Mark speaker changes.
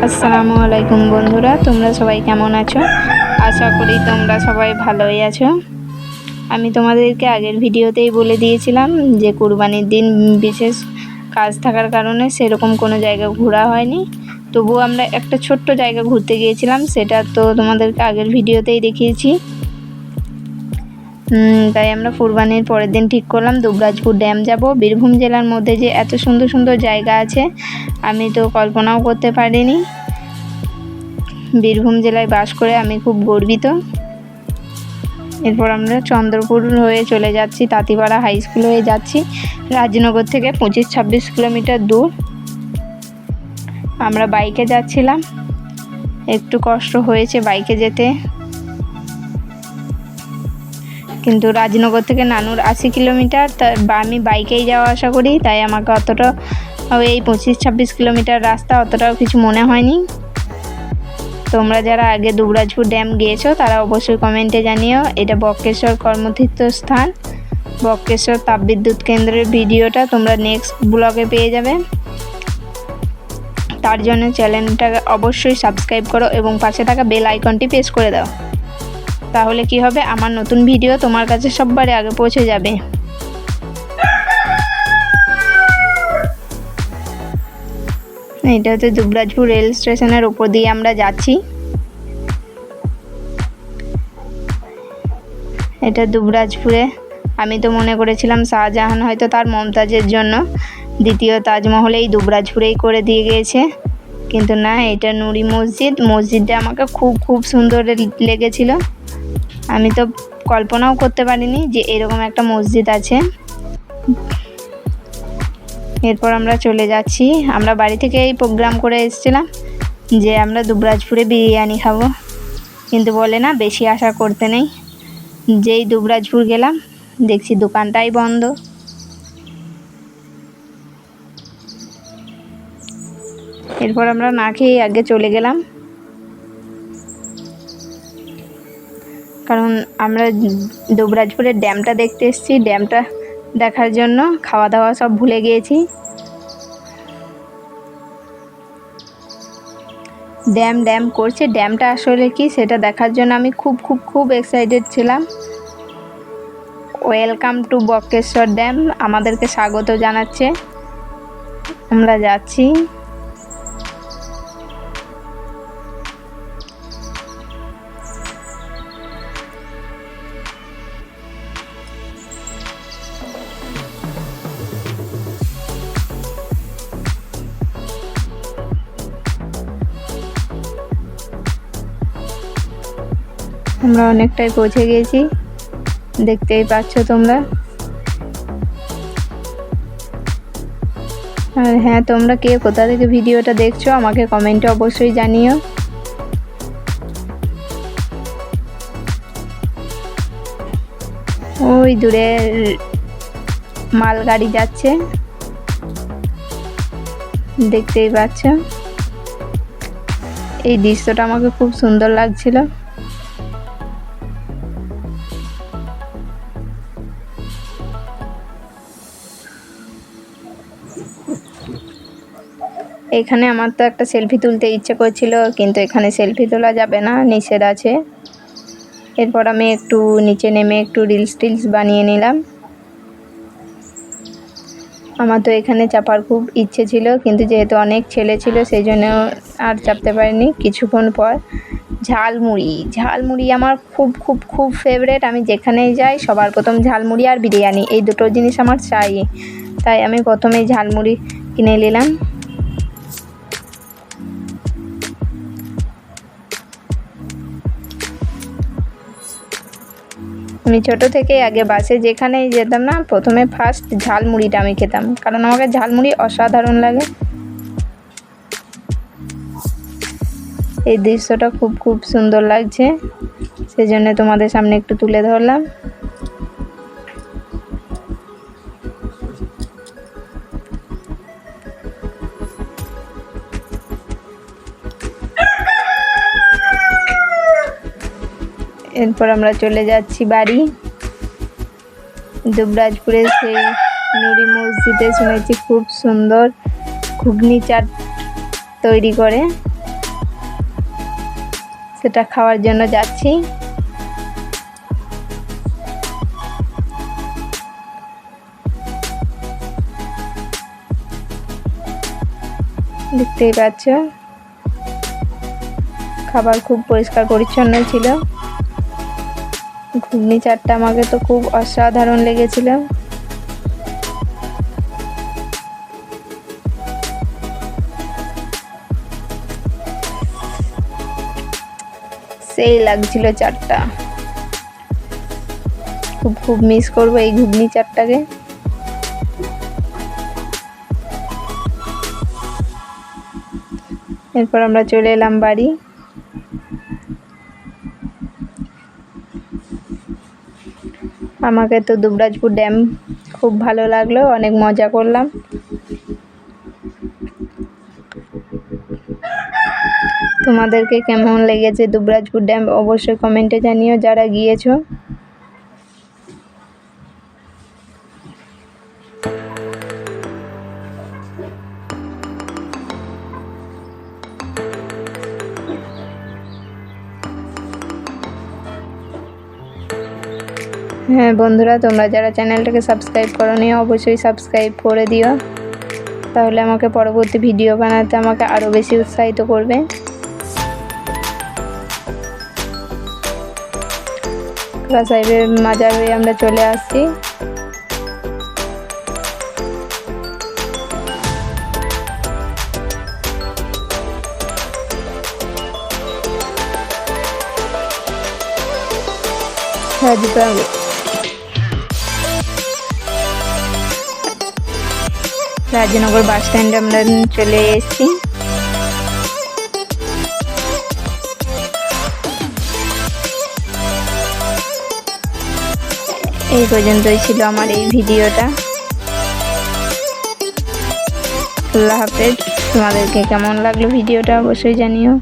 Speaker 1: আসসালামু আলাইকুম বন্ধুরা, তোমরা সবাই কেমন আছো? আশা করি তোমরা সবাই ভালোই আছো। আমি তোমাদেরকে আগের ভিডিওতেই বলে দিয়েছিলাম যে কুরবানির দিন বিশেষ কাজ থাকার কারণে সেরকম কোনো জায়গা ঘোরা হয়নি। তবুও আমরা একটা ছোট্ট জায়গা ঘুরতে গিয়েছিলাম, সেটা তো তোমাদেরকে আগের ভিডিওতেই দেখিয়েছি। তাই আমরা কুরবানির পরের দিন ঠিক করলাম দুবরাজপুর ড্যাম যাব। বীরভূম জেলার মধ্যে যে এত সুন্দর সুন্দর জায়গা আছে আমি তো কল্পনাও করতে পারিনি। বীরভূম জেলায় বাস করে আমি খুব গর্বিত। এরপর আমরা চন্দ্রপুর হয়ে চলে যাচ্ছি, তাঁতিপাড়া হাই স্কুল হয়ে যাচ্ছি। রাজনগর থেকে 25-26 কিলোমিটার দূর। আমরা বাইকে যাচ্ছিলাম, একটু কষ্ট হয়েছে বাইকে যেতে, কিন্তু রাজনগর থেকে নানুর 80 কিলোমিটার, আমি বাইকেই যাওয়া আসা করি, তাই আমাকে অতটা এই 25-26 কিলোমিটার রাস্তা অতটাও কিছু মনে হয়নি। তোমরা যারা আগে দুবরাজপুর ড্যাম গিয়েছো তারা অবশ্যই কমেন্টে জানিও। এটা বক্রেশ্বর কর্মতীর্থ স্থান, বক্রেশ্বর তাপবিদ্যুৎ কেন্দ্রের ভিডিওটা তোমরা নেক্সট ব্লগে পেয়ে যাবে। তার জন্য চ্যানেলটা অবশ্যই সাবস্ক্রাইব করো এবং পাশে থাকা বেল আইকনটি প্রেস করে দাও। তাহলে কি হবে, আমার নতুন ভিডিও তোমার কাছে সববারে আগে পৌঁছে যাবে। এটা হচ্ছে দুবরাজপুর রেল স্টেশনের উপর দিয়ে আমরা যাচ্ছি। এটা দুবরাজপুরে, আমি তো মনে করেছিলাম শাহজাহান হয়তো তার মমতাজের জন্য দ্বিতীয় তাজমহল এই দুবরাজপুরেই করে দিয়ে গিয়েছে, কিন্তু না, এটা নুরি মসজিদ। মসজিদটা আমাকে খুব সুন্দর লেগেছিল। আমি তো কল্পনাও করতে পারিনি যে এরকম একটা মসজিদ আছে। এরপর আমরা চলে যাচ্ছি। আমরা বাড়ি থেকে এই প্রোগ্রাম করে এসেছিলাম যে আমরা দুবরাজপুরে বিরিয়ানি খাবো, কিন্তু বলে না বেশি আশা করতে নেই। যেই দুবরাজপুর গেলাম দেখছি দোকানটাই বন্ধ। এরপর আমরা না খেয়ে আগে চলে গেলাম, কারণ আমরা দুবরাজপুরের ড্যামটা দেখতে এসেছি। ড্যামটা দেখার জন্য খাওয়া দাওয়া সব ভুলে গিয়েছি। ড্যাম করছে, ড্যামটা আসলে কি সেটা দেখার জন্য আমি খুব এক্সাইটেড ছিলাম। ওয়েলকাম টু বক্রেশ্বর ড্যাম, আমাদেরকে স্বাগত জানাচ্ছে। আমরা যাচ্ছি। আমরা অনেকটাই পৌঁছে গিয়েছি, দেখতেই পাচ্ছ তোমরা। আর হ্যাঁ, তোমরা কে কোথা থেকে ভিডিওটা দেখছো আমাকে কমেন্টে অবশ্যই জানিও। ওই দূরে মালগাড়ি যাচ্ছে, দেখতেই পাচ্ছ। এই দৃশ্যটা আমাকে খুব সুন্দর লাগছিল। এখানে আমার তো একটা সেলফি তুলতে ইচ্ছে করছিল, কিন্তু এখানে সেলফি তোলা যাবে না, নিষেধ আছে। এরপর আমি একটু নিচে নেমে একটু রিলস বানিয়ে নিলাম। আমার তো এখানে চাপার খুব ইচ্ছে ছিল, কিন্তু যেহেতু অনেক ছেলে ছিল সেই জন্য আর চাপতে পারিনি। কিছুক্ষণ পর ঝালমুড়ি আমার খুব ফেভারেট। আমি যেখানেই যাই সবার প্রথম ঝালমুড়ি আর বিরিয়ানি, এই দুটো জিনিস আমার চাই। তাই আমি প্রথমেই ঝালমুড়ি কিনে নিলাম। আমি ছোটো থেকেই আগে বাসে যেখানেই যেতাম না, প্রথমে ফার্স্ট ঝালমুড়িটা আমি খেতাম, কারণ আমাকে ঝালমুড়ি অসাধারণ লাগে। এই দৃশ্যটা খুব সুন্দর লাগছে, সেজন্য তোমাদের সামনে একটু তুলে ধরলাম। এরপর আমরা চলে যাচ্ছি বাড়ি। দুবরাজপুরের সেই নুরি মসজিদে শুনেছি খুব সুন্দর ঘুগনি চাট তৈরি করে, সেটা খাওয়ার জন্য যাচ্ছি। দেখতেই পাচ্ছ খাবার খুব পরিষ্কার পরিচ্ছন্ন ছিল। ঘুগনি চাটটা আমাকে তো খুব অসাধারণ লেগেছিল। সেই লাগছিল চাটটা, খুব মিস করবো এই ঘুগনি চাটটাকে। এরপর আমরা চলে এলাম বাড়ি। আমাকে তো দুবরাজপুর ড্যাম খুব ভালো লাগলো, অনেক মজা করলাম। তোমাদেরকে কেমন লেগেছে দুবরাজপুর ড্যাম অবশ্যই কমেন্টে জানিও যারা গিয়েছো। হ্যাঁ বন্ধুরা, তোমরা যারা চ্যানেলটাকে সাবস্ক্রাইব করোনি অবশ্যই সাবস্ক্রাইব করে দিও, তাহলে আমাকে পরবর্তী ভিডিও বানাতে আমাকে আরও বেশি উৎসাহিত করবে। সাহেবের মাজার হয়ে আমরা চলে আসছি। রাজনগর বাস স্ট্যান্ডে আমরা চলে এসেছি। এই পর্যন্তই ছিল আমার এই ভিডিওটা। আল্লাহ হাফেজ। তোমাদেরকে কেমন লাগলো ভিডিওটা অবশ্যই জানিও।